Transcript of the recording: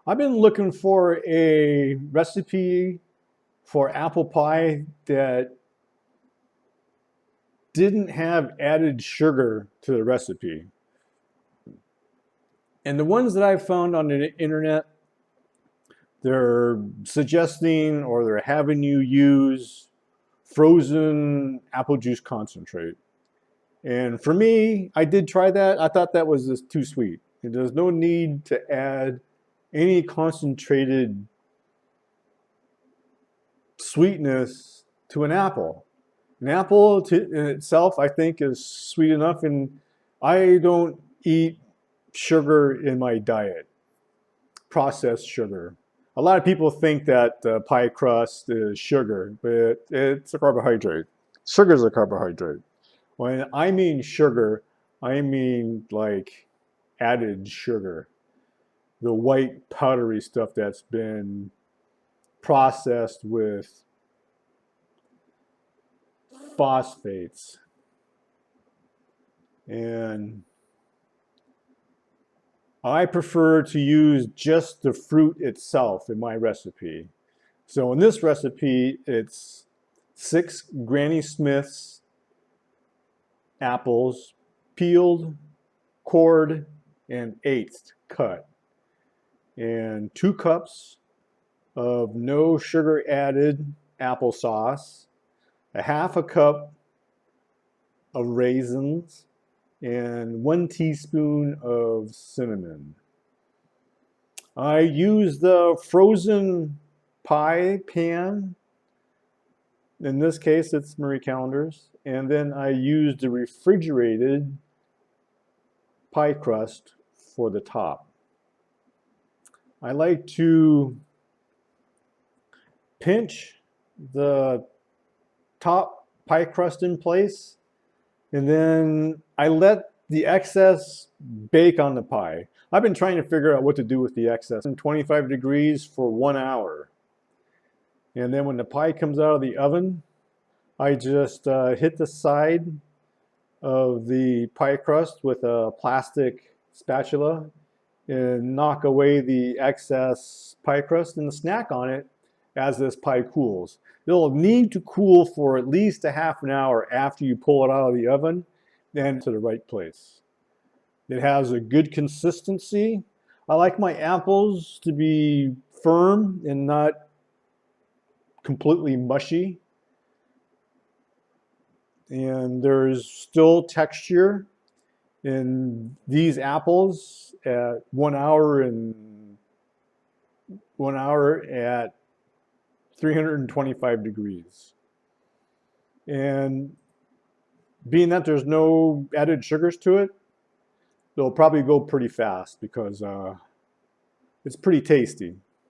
I've been looking for a recipe for apple pie that didn't have added sugar to the recipe. And the ones that I've found on the internet, they're suggesting or they're having you use frozen apple juice concentrate. And for me, I did try that. I thought that was just too sweet. There's no need to add any concentrated sweetness to an apple. An apple in itself, I think, is sweet enough, and I don't eat sugar in my diet, processed sugar. A lot of people think that pie crust is sugar, but it's a carbohydrate. Sugar is a carbohydrate. When I mean sugar, I mean like added sugar, the white powdery stuff that's been processed with phosphates. And I prefer to use just the fruit itself in my recipe. So in this recipe, it's 6 Granny Smith's apples, peeled, cored, and eighth cut. And 2 cups of no sugar added applesauce, a half a cup of raisins, and 1 teaspoon of cinnamon. I use the frozen pie pan. In this case, it's Marie Callender's. And then I use the refrigerated pie crust for the top. I like to pinch the top pie crust in place, and then I let the excess bake on the pie. I've been trying to figure out what to do with the excess. 25 degrees for 1 hour. And then when the pie comes out of the oven, I just hit the side of the pie crust with a plastic spatula and knock away the excess pie crust and snack on it as this pie cools. It'll need to cool for at least a half an hour after you pull it out of the oven, then to the right place. It has a good consistency. I like my apples to be firm and not completely mushy. And there's still texture in these apples at 1 hour at 325 degrees. And being that there's no added sugars to it, they'll probably go pretty fast because it's pretty tasty.